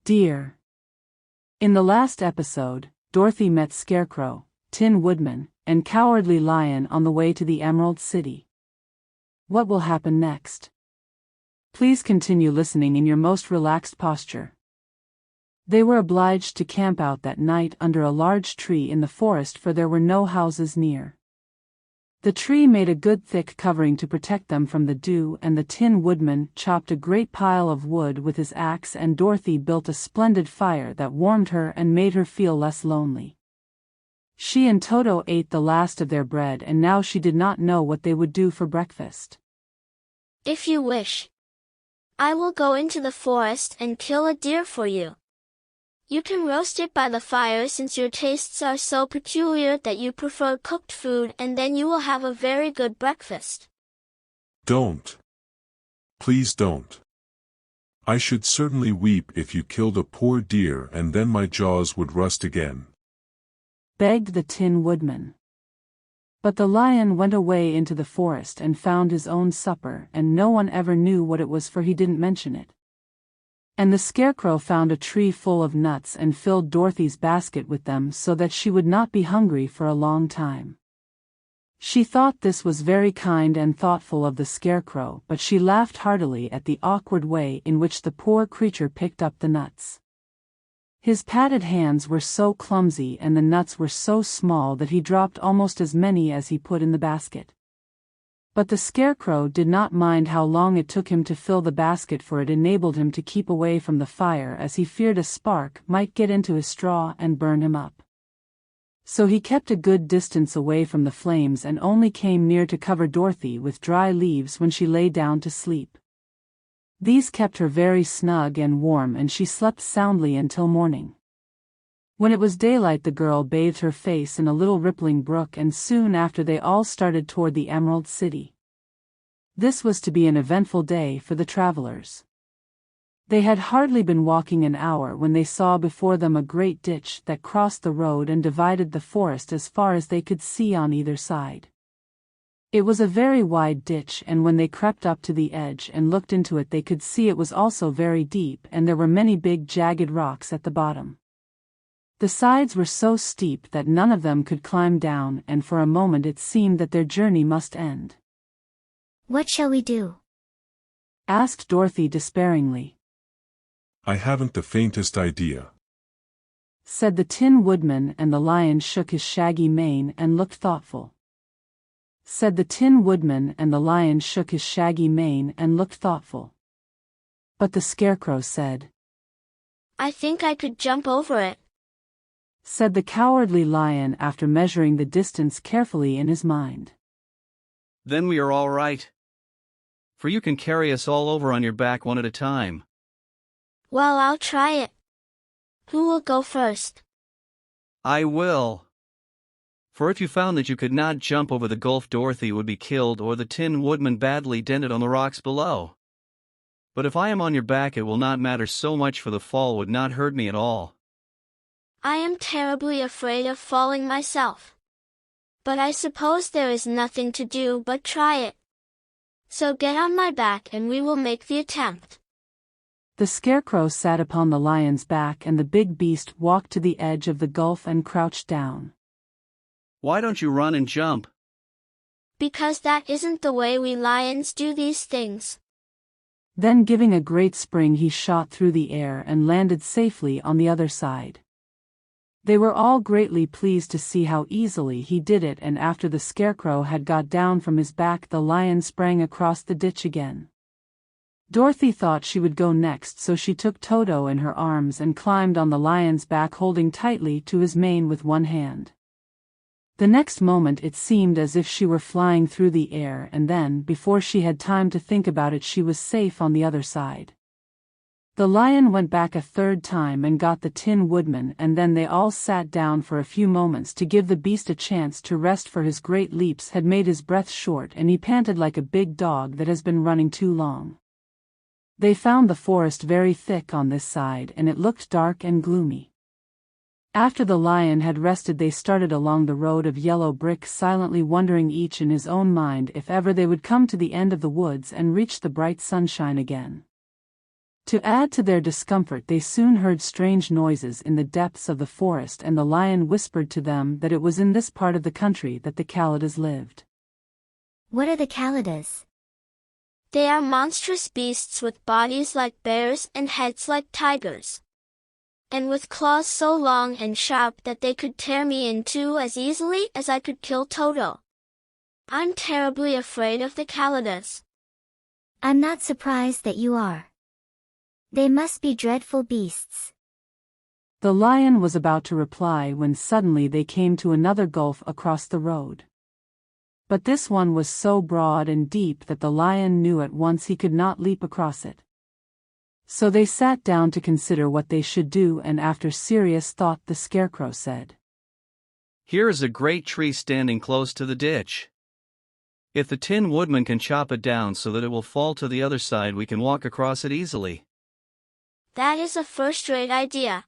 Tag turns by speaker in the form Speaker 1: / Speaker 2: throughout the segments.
Speaker 1: Dear. In the last episode, Dorothy met Scarecrow, Tin Woodman, and Cowardly Lion on the way to the Emerald City. What will happen next? Please continue listening in your most relaxed posture. They were obliged to camp out that night under a large tree in the forest, for there were no houses near. The tree made a good thick covering to protect them from the dew, and the Tin Woodman chopped a great pile of wood with his axe, and Dorothy built a splendid fire that warmed her and made her feel less lonely. She and Toto ate the last of their bread, and now she did not know what they would do for breakfast.
Speaker 2: If you wish, I will go into the forest and kill a deer for you. You can roast it by the fire, since your tastes are so peculiar that you prefer cooked food, and then you will have a very good breakfast.
Speaker 3: Don't. Please don't. I should certainly weep if you killed a poor deer, and then my jaws would rust again,
Speaker 1: begged the Tin Woodman. But the lion went away into the forest and found his own supper, and no one ever knew what it was, for he didn't mention it. And the Scarecrow found a tree full of nuts and filled Dorothy's basket with them so that she would not be hungry for a long time. She thought this was very kind and thoughtful of the Scarecrow, but she laughed heartily at the awkward way in which the poor creature picked up the nuts. His padded hands were so clumsy and the nuts were so small that he dropped almost as many as he put in the basket. But the Scarecrow did not mind how long it took him to fill the basket, for it enabled him to keep away from the fire, as he feared a spark might get into his straw and burn him up. So he kept a good distance away from the flames and only came near to cover Dorothy with dry leaves when she lay down to sleep. These kept her very snug and warm, and she slept soundly until morning. When it was daylight, the girl bathed her face in a little rippling brook, and soon after they all started toward the Emerald City. This was to be an eventful day for the travelers. They had hardly been walking an hour when they saw before them a great ditch that crossed the road and divided the forest as far as they could see on either side. It was a very wide ditch, and when they crept up to the edge and looked into it, they could see it was also very deep, and there were many big jagged rocks at the bottom. The sides were so steep that none of them could climb down, and for a moment it seemed that their journey must end.
Speaker 2: What shall we do?
Speaker 1: asked Dorothy despairingly.
Speaker 3: I haven't the faintest idea,
Speaker 1: said the Tin Woodman, and the lion shook his shaggy mane and looked thoughtful. Said the Tin Woodman, and the lion shook his shaggy mane and looked thoughtful. But the Scarecrow said,
Speaker 2: I think I could jump over it,
Speaker 1: said the Cowardly Lion, after measuring the distance carefully in his mind.
Speaker 4: Then we are all right, for you can carry us all over on your back one at a time.
Speaker 2: Well, I'll try it. Who will go first?
Speaker 4: I will. For if you found that you could not jump over the gulf, Dorothy would be killed, or the Tin Woodman badly dented on the rocks below. But if I am on your back, it will not matter so much, for the fall would not hurt me at all.
Speaker 2: I am terribly afraid of falling myself. But I suppose there is nothing to do but try it. So get on my back and we will make the attempt.
Speaker 1: The Scarecrow sat upon the lion's back, and the big beast walked to the edge of the gulf and crouched down.
Speaker 4: Why don't you run and jump?
Speaker 2: Because that isn't the way we lions do these things.
Speaker 1: Then, giving a great spring, he shot through the air and landed safely on the other side. They were all greatly pleased to see how easily he did it, and after the Scarecrow had got down from his back, the lion sprang across the ditch again. Dorothy thought she would go next, so she took Toto in her arms and climbed on the lion's back, holding tightly to his mane with one hand. The next moment it seemed as if she were flying through the air, and then, before she had time to think about it, she was safe on the other side. The lion went back a third time and got the Tin Woodman, and then they all sat down for a few moments to give the beast a chance to rest, for his great leaps had made his breath short and he panted like a big dog that has been running too long. They found the forest very thick on this side, and it looked dark and gloomy. After the lion had rested, they started along the road of yellow brick, silently wondering each in his own mind if ever they would come to the end of the woods and reach the bright sunshine again. To add to their discomfort, they soon heard strange noises in the depths of the forest, and the lion whispered to them that it was in this part of the country that the Kalidas lived.
Speaker 5: What are the Kalidas?
Speaker 2: They are monstrous beasts with bodies like bears and heads like tigers, and with claws so long and sharp that they could tear me in two as easily as I could kill Toto. I'm terribly afraid of the Kalidas.
Speaker 5: I'm not surprised that you are. They must be dreadful beasts.
Speaker 1: The lion was about to reply when suddenly they came to another gulf across the road. But this one was so broad and deep that the lion knew at once he could not leap across it. So they sat down to consider what they should do, and after serious thought the Scarecrow said,
Speaker 4: "Here is a great tree standing close to the ditch. If the Tin Woodman can chop it down so that it will fall to the other side, we can walk across it easily."
Speaker 2: That is a first-rate idea.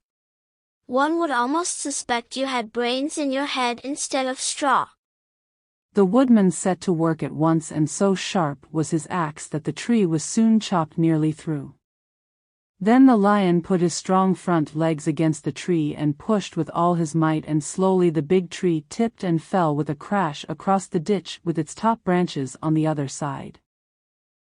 Speaker 2: One would almost suspect you had brains in your head instead of straw.
Speaker 1: The woodman set to work at once, and so sharp was his axe that the tree was soon chopped nearly through. Then the lion put his strong front legs against the tree and pushed with all his might, and slowly the big tree tipped and fell with a crash across the ditch with its top branches on the other side.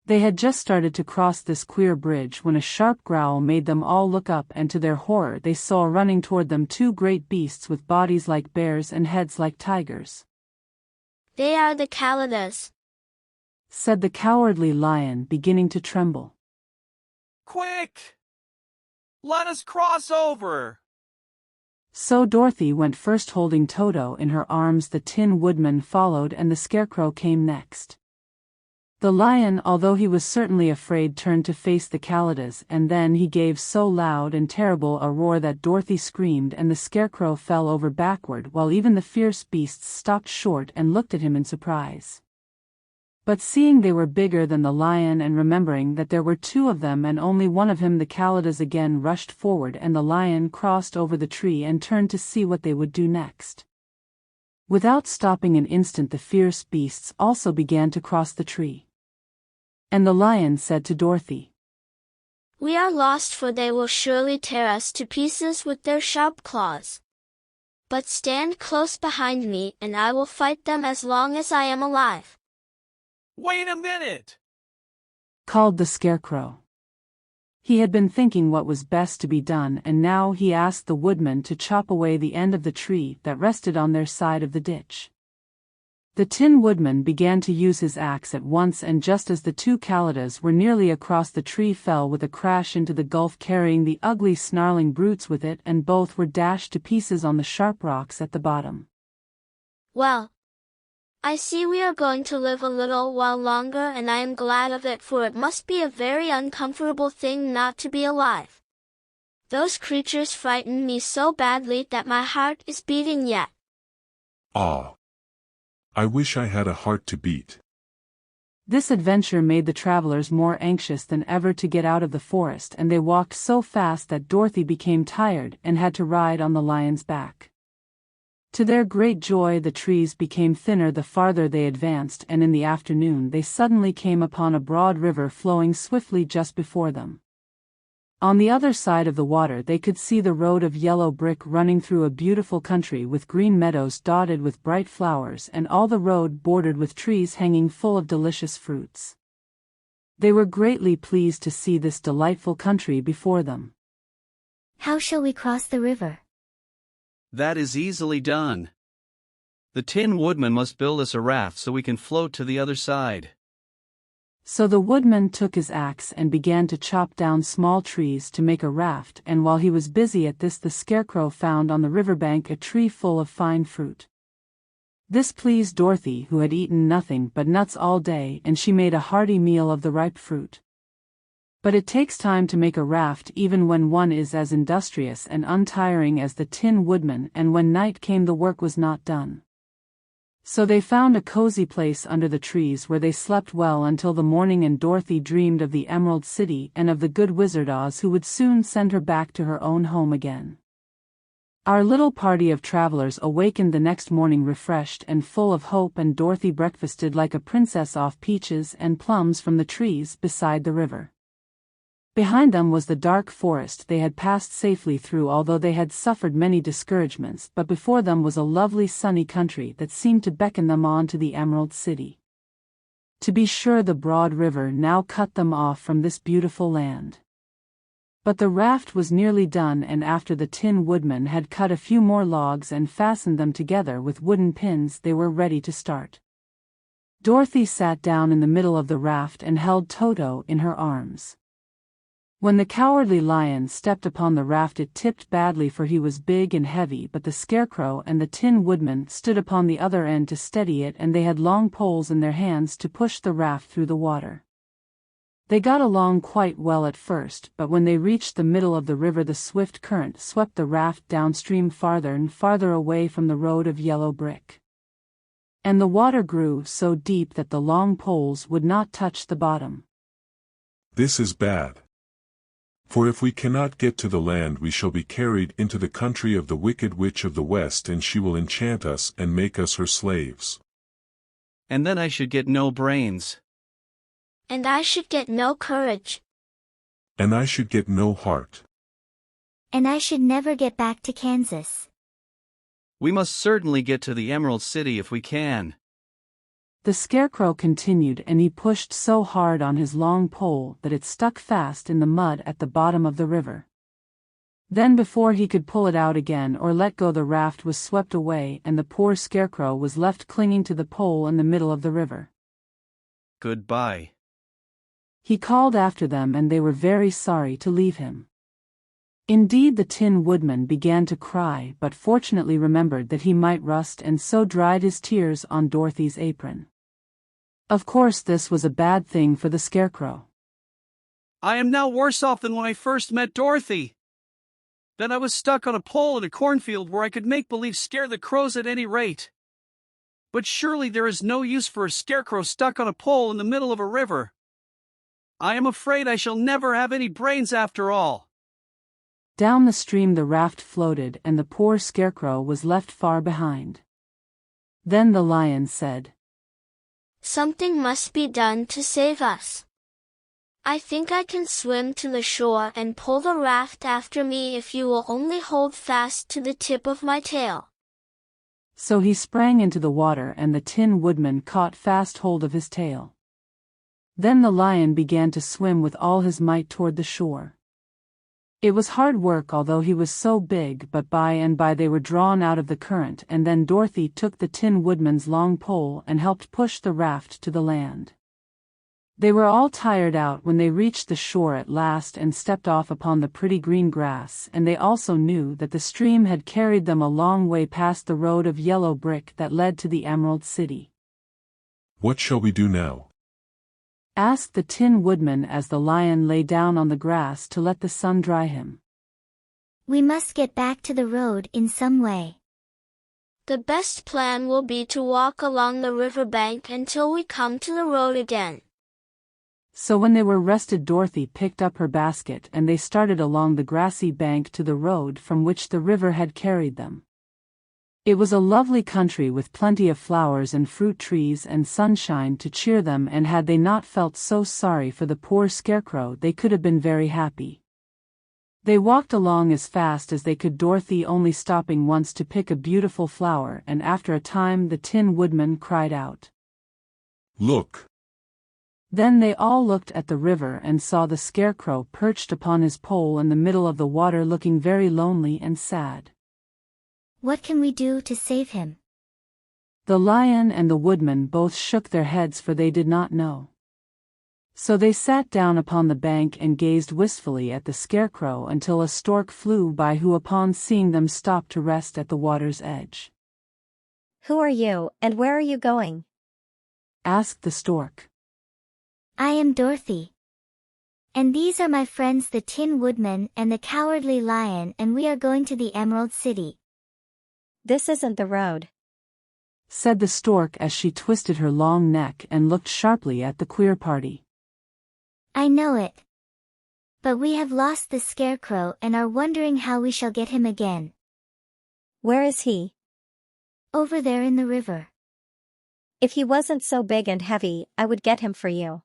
Speaker 1: They had just started to cross this queer bridge when a sharp growl made them all look up, and to their horror they saw running toward them two great beasts with bodies like bears and heads like tigers.
Speaker 2: They are the Kalidas,
Speaker 1: said the cowardly lion, beginning to tremble.
Speaker 6: "Quick! Let us cross over!"
Speaker 1: So Dorothy went first, holding Toto in her arms. The Tin Woodman followed, and the Scarecrow came next. The lion, although he was certainly afraid, turned to face the Kalidas, and then he gave so loud and terrible a roar that Dorothy screamed, and the Scarecrow fell over backward, while even the fierce beasts stopped short and looked at him in surprise. But seeing they were bigger than the lion, and remembering that there were two of them and only one of him, the Kalidas again rushed forward, and the lion crossed over the tree and turned to see what they would do next. Without stopping an instant, the fierce beasts also began to cross the tree. And the lion said to Dorothy,
Speaker 2: "We are lost, for they will surely tear us to pieces with their sharp claws. But stand close behind me, and I will fight them as long as I am alive."
Speaker 6: "Wait a minute!"
Speaker 1: called the Scarecrow. He had been thinking what was best to be done, and now he asked the woodman to chop away the end of the tree that rested on their side of the ditch. The Tin Woodman began to use his axe at once, and just as the two Kalidas were nearly across, the tree fell with a crash into the gulf, carrying the ugly snarling brutes with it, and both were dashed to pieces on the sharp rocks at the bottom.
Speaker 2: "Well, I see we are going to live a little while longer, and I am glad of it, for it must be a very uncomfortable thing not to be alive. Those creatures frightened me so badly that my heart is beating yet."
Speaker 3: Ah! I wish I had a heart to beat.
Speaker 1: This adventure made the travelers more anxious than ever to get out of the forest, and they walked so fast that Dorothy became tired and had to ride on the lion's back. To their great joy, the trees became thinner the farther they advanced, and in the afternoon they suddenly came upon a broad river flowing swiftly just before them. On the other side of the water they could see the road of yellow brick running through a beautiful country with green meadows dotted with bright flowers, and all the road bordered with trees hanging full of delicious fruits. They were greatly pleased to see this delightful country before them.
Speaker 5: "How shall we cross the river?"
Speaker 4: That is easily done. The Tin Woodman must build us a raft so we can float to the other side.
Speaker 1: So the woodman took his axe and began to chop down small trees to make a raft, and while he was busy at this, the Scarecrow found on the riverbank a tree full of fine fruit. This pleased Dorothy, who had eaten nothing but nuts all day, and she made a hearty meal of the ripe fruit. But it takes time to make a raft, even when one is as industrious and untiring as the Tin Woodman, and when night came the work was not done. So they found a cozy place under the trees where they slept well until the morning, and Dorothy dreamed of the Emerald City and of the good Wizard Oz, who would soon send her back to her own home again. Our little party of travelers awakened the next morning refreshed and full of hope, and Dorothy breakfasted like a princess off peaches and plums from the trees beside the river. Behind them was the dark forest they had passed safely through, although they had suffered many discouragements, but before them was a lovely sunny country that seemed to beckon them on to the Emerald City. To be sure, the broad river now cut them off from this beautiful land. But the raft was nearly done, and after the Tin Woodman had cut a few more logs and fastened them together with wooden pins, they were ready to start. Dorothy sat down in the middle of the raft and held Toto in her arms. When the Cowardly Lion stepped upon the raft, it tipped badly, for he was big and heavy, but the Scarecrow and the Tin Woodman stood upon the other end to steady it, and they had long poles in their hands to push the raft through the water. They got along quite well at first, but when they reached the middle of the river, the swift current swept the raft downstream farther and farther away from the road of yellow brick. And the water grew so deep that the long poles would not touch the bottom.
Speaker 3: This is bad. For if we cannot get to the land, we shall be carried into the country of the Wicked Witch of the West, and she will enchant us and make us her slaves.
Speaker 4: And then I should get no brains.
Speaker 2: And I should get no courage.
Speaker 3: And I should get no heart.
Speaker 5: And I should never get back to Kansas.
Speaker 4: We must certainly get to the Emerald City if we can.
Speaker 1: The Scarecrow continued, and he pushed so hard on his long pole that it stuck fast in the mud at the bottom of the river. Then, before he could pull it out again or let go, the raft was swept away, and the poor Scarecrow was left clinging to the pole in the middle of the river.
Speaker 4: Goodbye.
Speaker 1: He called after them, and they were very sorry to leave him. Indeed, the Tin Woodman began to cry, but fortunately remembered that he might rust, and so dried his tears on Dorothy's apron. Of course, this was a bad thing for the Scarecrow.
Speaker 6: I am now worse off than when I first met Dorothy. Then I was stuck on a pole in a cornfield where I could make believe scare the crows at any rate. But surely there is no use for a Scarecrow stuck on a pole in the middle of a river. I am afraid I shall never have any brains after all.
Speaker 1: Down the stream the raft floated, and the poor Scarecrow was left far behind. Then the Lion said,
Speaker 2: Something must be done to save us. I think I can swim to the shore and pull the raft after me if you will only hold fast to the tip of my tail.
Speaker 1: So he sprang into the water, and the Tin Woodman caught fast hold of his tail. Then the Lion began to swim with all his might toward the shore. It was hard work, although he was so big, but by and by they were drawn out of the current, and then Dorothy took the Tin Woodman's long pole and helped push the raft to the land. They were all tired out when they reached the shore at last and stepped off upon the pretty green grass, and they also knew that the stream had carried them a long way past the road of yellow brick that led to the Emerald City.
Speaker 3: What shall we do now?
Speaker 1: Asked the Tin Woodman as the Lion lay down on the grass to let the sun dry him.
Speaker 5: We must get back to the road in some way.
Speaker 2: The best plan will be to walk along the riverbank until we come to the road again.
Speaker 1: So when they were rested, Dorothy picked up her basket, and they started along the grassy bank to the road from which the river had carried them. It was a lovely country with plenty of flowers and fruit trees and sunshine to cheer them, and had they not felt so sorry for the poor Scarecrow, they could have been very happy. They walked along as fast as they could, Dorothy only stopping once to pick a beautiful flower, and after a time the Tin Woodman cried out,
Speaker 3: Look!
Speaker 1: Then they all looked at the river and saw the Scarecrow perched upon his pole in the middle of the water, looking very lonely and sad.
Speaker 5: What can we do to save him?
Speaker 1: The Lion and the Woodman both shook their heads, for they did not know. So they sat down upon the bank and gazed wistfully at the Scarecrow until a stork flew by, who upon seeing them stopped to rest at the water's edge.
Speaker 7: Who are you, and where are you going?
Speaker 1: Asked the stork.
Speaker 5: I am Dorothy. And these are my friends the Tin Woodman and the Cowardly Lion, and we are going to the Emerald City.
Speaker 7: This isn't the road,
Speaker 1: said the stork as she twisted her long neck and looked sharply at the queer party.
Speaker 5: I know it. But we have lost the Scarecrow and are wondering how we shall get him again.
Speaker 7: Where is he?
Speaker 5: Over there in the river.
Speaker 7: If he wasn't so big and heavy, I would get him for you.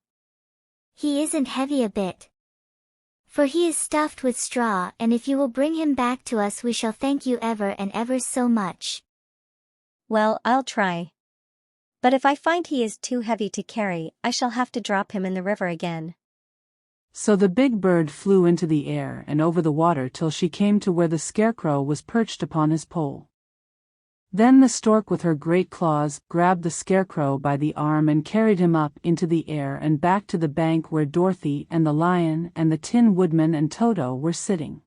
Speaker 5: He isn't heavy a bit. For he is stuffed with straw, and if you will bring him back to us we shall thank you ever and ever so much.
Speaker 7: Well, I'll try. But if I find he is too heavy to carry, I shall have to drop him in the river again.
Speaker 1: So the big bird flew into the air and over the water till she came to where the scarecrow was perched upon his pole. Then the stork with her great claws grabbed the scarecrow by the arm and carried him up into the air and back to the bank where Dorothy and the lion and the Tin Woodman and Toto were sitting.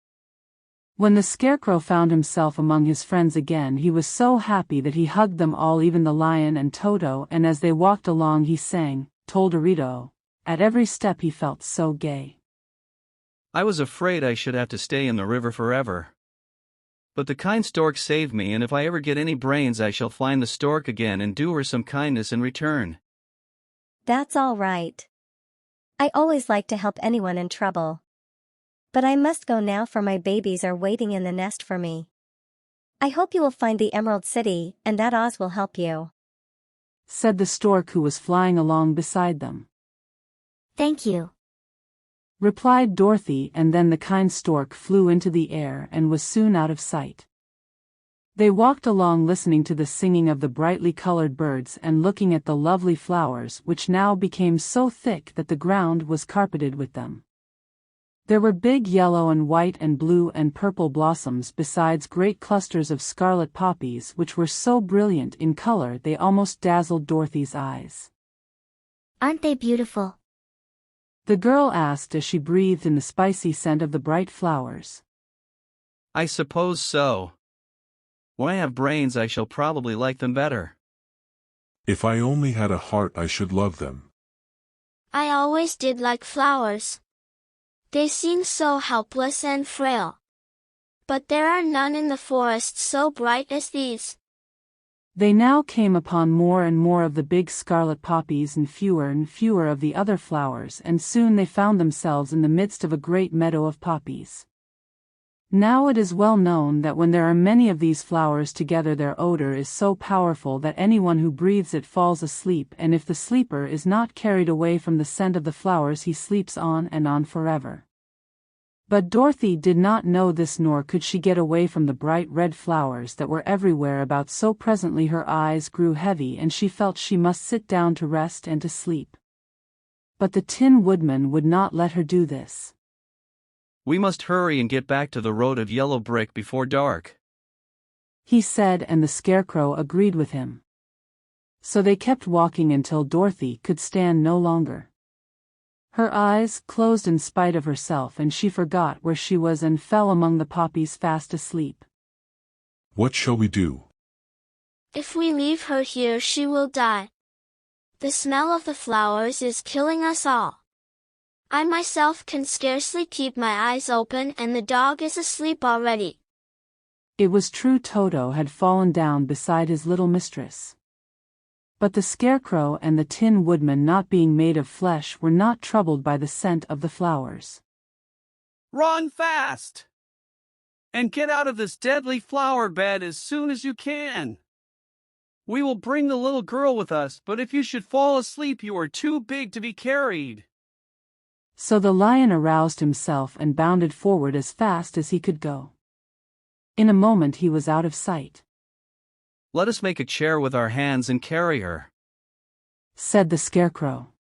Speaker 1: When the scarecrow found himself among his friends again, he was so happy that he hugged them all, even the lion and Toto, and as they walked along he sang, Toldorito. At every step he felt so gay.
Speaker 4: I was afraid I should have to stay in the river forever. But the kind stork saved me, and if I ever get any brains I shall find the stork again and do her some kindness in return.
Speaker 7: That's all right. I always like to help anyone in trouble. But I must go now, for my babies are waiting in the nest for me. I hope you will find the Emerald City, and that Oz will help you,"
Speaker 1: said the stork who was flying along beside them.
Speaker 5: "Thank you,"
Speaker 1: replied Dorothy, and then the kind stork flew into the air and was soon out of sight. They walked along listening to the singing of the brightly colored birds and looking at the lovely flowers, which now became so thick that the ground was carpeted with them. There were big yellow and white and blue and purple blossoms, besides great clusters of scarlet poppies which were so brilliant in color they almost dazzled Dorothy's eyes.
Speaker 5: "Aren't they beautiful?"
Speaker 1: the girl asked as she breathed in the spicy scent of the bright flowers.
Speaker 4: I suppose so. When I have brains I shall probably like them better.
Speaker 3: If I only had a heart I should love them.
Speaker 2: I always did like flowers. They seem so helpless and frail. But there are none in the forest so bright as these.
Speaker 1: They now came upon more and more of the big scarlet poppies and fewer of the other flowers, and soon they found themselves in the midst of a great meadow of poppies. Now it is well known that when there are many of these flowers together their odor is so powerful that anyone who breathes it falls asleep, and if the sleeper is not carried away from the scent of the flowers he sleeps on and on forever. But Dorothy did not know this, nor could she get away from the bright red flowers that were everywhere about, so presently her eyes grew heavy and she felt she must sit down to rest and to sleep. But the Tin Woodman would not let her do this.
Speaker 4: We must hurry and get back to the road of yellow brick before dark,
Speaker 1: he said, and the Scarecrow agreed with him. So they kept walking until Dorothy could stand no longer. Her eyes closed in spite of herself, and she forgot where she was and fell among the poppies fast asleep.
Speaker 3: What shall we do?
Speaker 2: If we leave her here she will die. The smell of the flowers is killing us all. I myself can scarcely keep my eyes open, and the dog is asleep already.
Speaker 1: It was true, Toto had fallen down beside his little mistress. But the Scarecrow and the Tin Woodman, not being made of flesh, were not troubled by the scent of the flowers.
Speaker 6: Run fast! And get out of this deadly flower bed as soon as you can. We will bring the little girl with us, but if you should fall asleep you are too big to be carried.
Speaker 1: So the lion aroused himself and bounded forward as fast as he could go. In a moment he was out of sight.
Speaker 4: Let us make a chair with our hands and carry her,
Speaker 1: said the Scarecrow.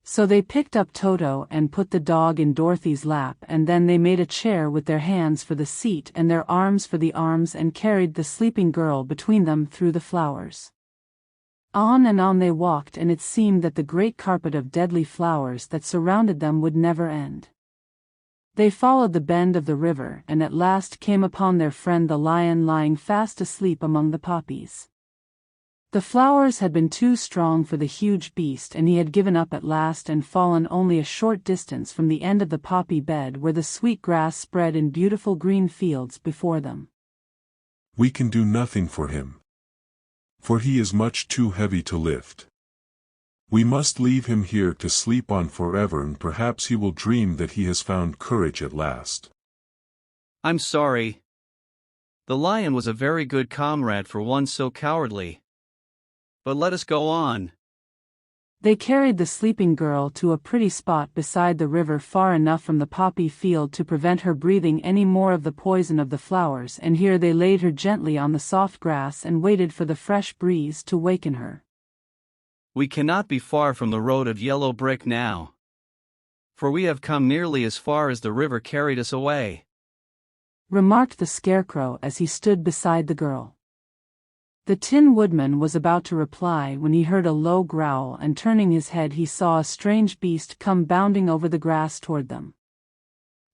Speaker 1: So they picked up Toto and put the dog in Dorothy's lap, and then they made a chair with their hands for the seat and their arms for the arms, and carried the sleeping girl between them through the flowers. On and on they walked, and it seemed that the great carpet of deadly flowers that surrounded them would never end. They followed the bend of the river and at last came upon their friend the lion lying fast asleep among the poppies. The flowers had been too strong for the huge beast, and he had given up at last and fallen only a short distance from the end of the poppy bed where the sweet grass spread in beautiful green fields before them.
Speaker 3: We can do nothing for him, for he is much too heavy to lift. We must leave him here to sleep on forever, and perhaps he will dream that he has found courage at last.
Speaker 4: I'm sorry. The lion was a very good comrade for one so cowardly. But let us go on.
Speaker 1: They carried the sleeping girl to a pretty spot beside the river far enough from the poppy field to prevent her breathing any more of the poison of the flowers, and here they laid her gently on the soft grass and waited for the fresh breeze to waken her.
Speaker 4: We cannot be far from the road of yellow brick now, for we have come nearly as far as the river carried us away,
Speaker 1: remarked the Scarecrow as he stood beside the girl. The Tin Woodman was about to reply when he heard a low growl, and turning his head he saw a strange beast come bounding over the grass toward them.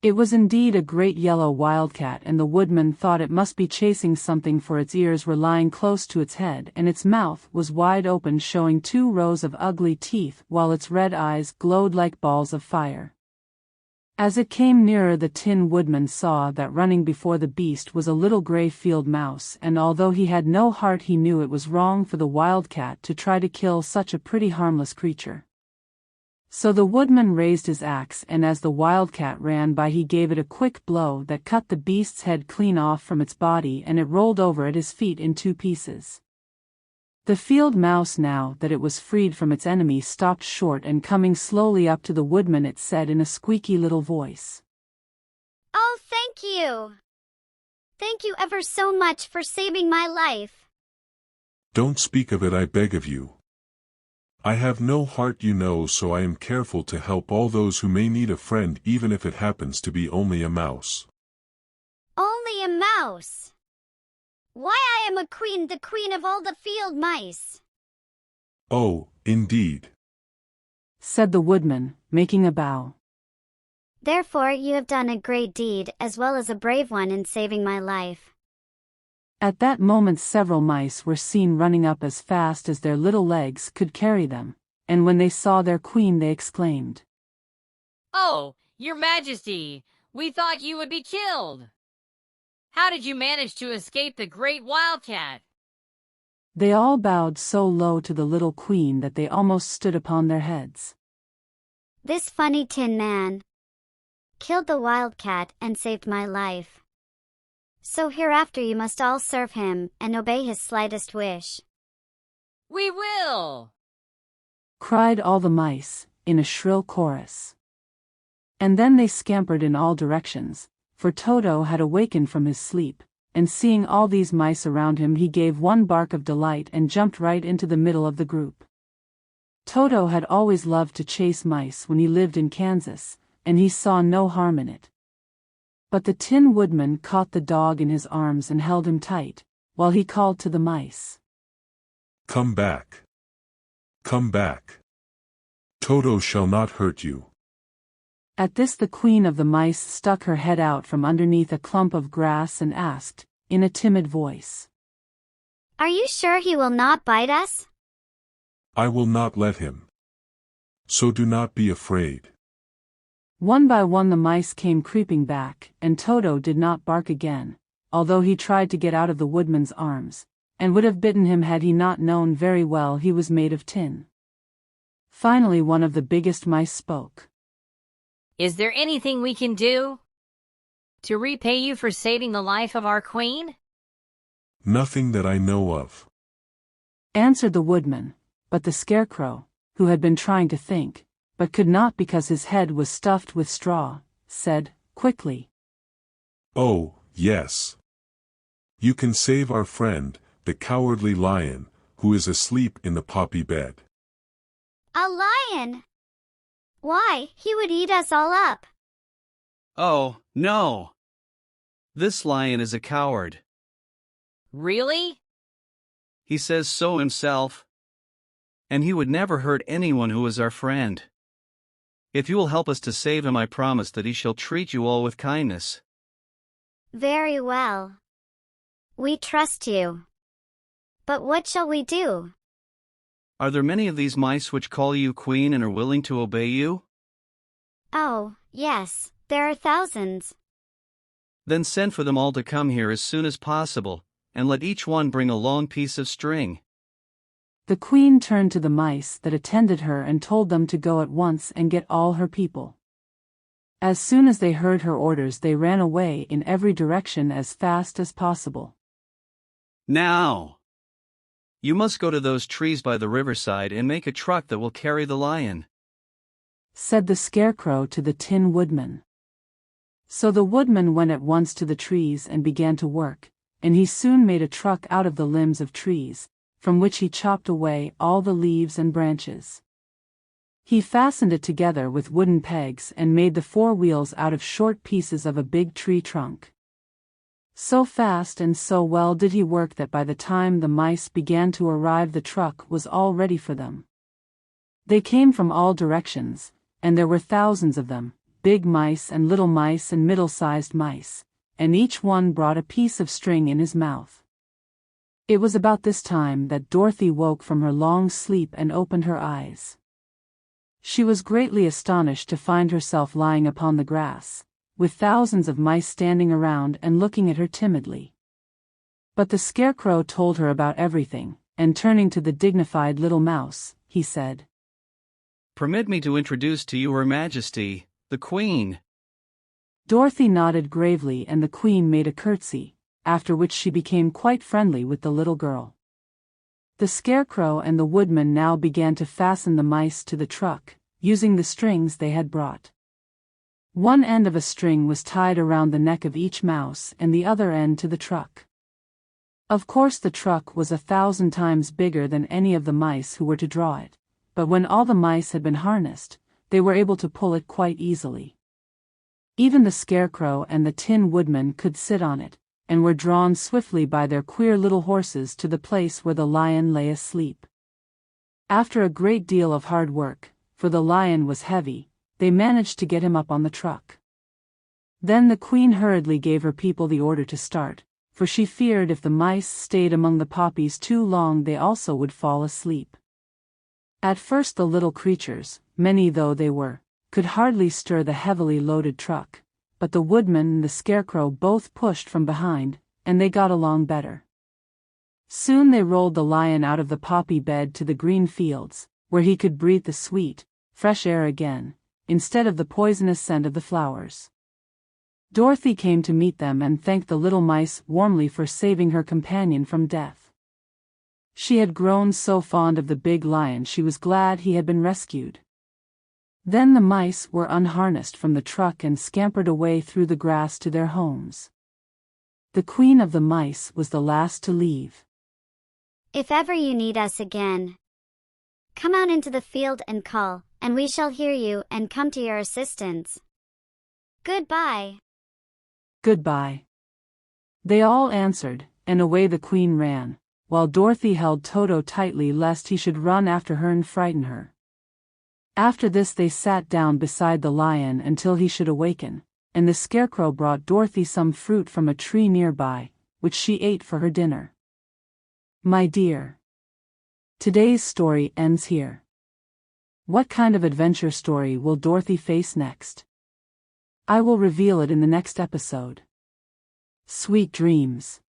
Speaker 1: It was indeed a great yellow wildcat, and the woodman thought it must be chasing something, for its ears were lying close to its head and its mouth was wide open, showing 2 rows of ugly teeth, while its red eyes glowed like balls of fire. As it came nearer, the Tin Woodman saw that running before the beast was a little gray field mouse, and although he had no heart, he knew it was wrong for the wildcat to try to kill such a pretty harmless creature. So the woodman raised his axe, and as the wildcat ran by he gave it a quick blow that cut the beast's head clean off from its body, and it rolled over at his feet in 2 pieces. The field mouse, now that it was freed from its enemy, stopped short, and coming slowly up to the woodman it said in a squeaky little voice,
Speaker 8: "Oh, thank you! Thank you ever so much for saving my life."
Speaker 3: Don't speak of it, I beg of you. I have no heart, you know, so I am careful to help all those who may need a friend, even if it happens to be only a mouse.
Speaker 8: Only a mouse? Why, I am a queen, the queen of all the field mice.
Speaker 3: Oh, indeed,
Speaker 1: said the woodman, making a bow.
Speaker 8: Therefore you have done a great deed, as well as a brave one, in saving my life.
Speaker 1: At that moment several mice were seen running up as fast as their little legs could carry them, and when they saw their queen they exclaimed,
Speaker 9: "Oh, Your Majesty, we thought you would be killed. How did you manage to escape the great wildcat?"
Speaker 1: They all bowed so low to the little queen that they almost stood upon their heads.
Speaker 8: This funny tin man killed the wildcat and saved my life. So hereafter you must all serve him and obey his slightest wish.
Speaker 9: "We will!"
Speaker 1: cried all the mice, in a shrill chorus. And then they scampered in all directions, for Toto had awakened from his sleep, and seeing all these mice around him he gave one bark of delight and jumped right into the middle of the group. Toto had always loved to chase mice when he lived in Kansas, and he saw no harm in it. But the Tin Woodman caught the dog in his arms and held him tight, while he called to the mice,
Speaker 3: come back. Come back. Toto shall not hurt you.
Speaker 1: At this the queen of the mice stuck her head out from underneath a clump of grass and asked, in a timid voice,
Speaker 8: "Are you sure he will not bite us?"
Speaker 3: I will not let him. So do not be afraid.
Speaker 1: One by one the mice came creeping back, and Toto did not bark again, although he tried to get out of the woodman's arms, and would have bitten him had he not known very well he was made of tin. Finally one of the biggest mice spoke.
Speaker 9: "Is there anything we can do to repay you for saving the life of our queen?"
Speaker 3: Nothing that I know of,
Speaker 1: answered the woodman, but the Scarecrow, who had been trying to think, but could not because his head was stuffed with straw, said, quickly,
Speaker 3: Oh, yes. You can save our friend, the cowardly lion, who is asleep in the poppy bed.
Speaker 8: A lion? Why, he would eat us all up.
Speaker 4: Oh, no. This lion is a coward.
Speaker 9: Really?
Speaker 4: He says so himself. And he would never hurt anyone who is our friend. If you will help us to save him, I promise that he shall treat you all with kindness.
Speaker 8: Very well. We trust you. But what shall we do?
Speaker 4: Are there many of these mice which call you queen and are willing to obey you?
Speaker 8: Oh, yes, there are thousands.
Speaker 4: Then send for them all to come here as soon as possible, and let each one bring a long piece of string.
Speaker 1: The queen turned to the mice that attended her and told them to go at once and get all her people. As soon as they heard her orders, they ran away in every direction as fast as possible.
Speaker 6: Now,
Speaker 4: You must go to those trees by the riverside and make a truck that will carry the lion,"
Speaker 1: said the Scarecrow to the Tin Woodman. So the Woodman went at once to the trees and began to work, and he soon made a truck out of the limbs of trees, from which he chopped away all the leaves and branches. He fastened it together with wooden pegs and made the four wheels out of short pieces of a big tree trunk. So fast and so well did he work that by the time the mice began to arrive the truck was all ready for them. They came from all directions, and there were thousands of them, big mice and little mice and middle-sized mice, and each one brought a piece of string in his mouth. It was about this time that Dorothy woke from her long sleep and opened her eyes. She was greatly astonished to find herself lying upon the grass, with thousands of mice standing around and looking at her timidly. But the Scarecrow told her about everything, and turning to the dignified little mouse, he said,
Speaker 4: "Permit me to introduce to you Her Majesty, the Queen."
Speaker 1: Dorothy nodded gravely and the Queen made a curtsy, after which she became quite friendly with the little girl. The Scarecrow and the Woodman now began to fasten the mice to the truck, using the strings they had brought. One end of a string was tied around the neck of each mouse and the other end to the truck. Of course the truck was 1,000 times bigger than any of the mice who were to draw it, but when all the mice had been harnessed, they were able to pull it quite easily. Even the Scarecrow and the Tin Woodman could sit on it, and were drawn swiftly by their queer little horses to the place where the lion lay asleep. After a great deal of hard work, for the lion was heavy, they managed to get him up on the truck. Then the Queen hurriedly gave her people the order to start, for she feared if the mice stayed among the poppies too long they also would fall asleep. At first the little creatures, many though they were, could hardly stir the heavily loaded truck, but the Woodman and the Scarecrow both pushed from behind, and they got along better. Soon they rolled the lion out of the poppy bed to the green fields, where he could breathe the sweet, fresh air again, instead of the poisonous scent of the flowers. Dorothy came to meet them and thanked the little mice warmly for saving her companion from death. She had grown so fond of the big lion she was glad he had been rescued. Then the mice were unharnessed from the truck and scampered away through the grass to their homes. The Queen of the Mice was the last to leave.
Speaker 8: If ever you need us again, come out into the field and call, and we shall hear you and come to your assistance. Goodbye.
Speaker 1: Goodbye. They all answered, and away the Queen ran, while Dorothy held Toto tightly lest he should run after her and frighten her. After this they sat down beside the lion until he should awaken, and the Scarecrow brought Dorothy some fruit from a tree nearby, which she ate for her dinner. My dear, today's story ends here. What kind of adventure story will Dorothy face next? I will reveal it in the next episode. Sweet dreams.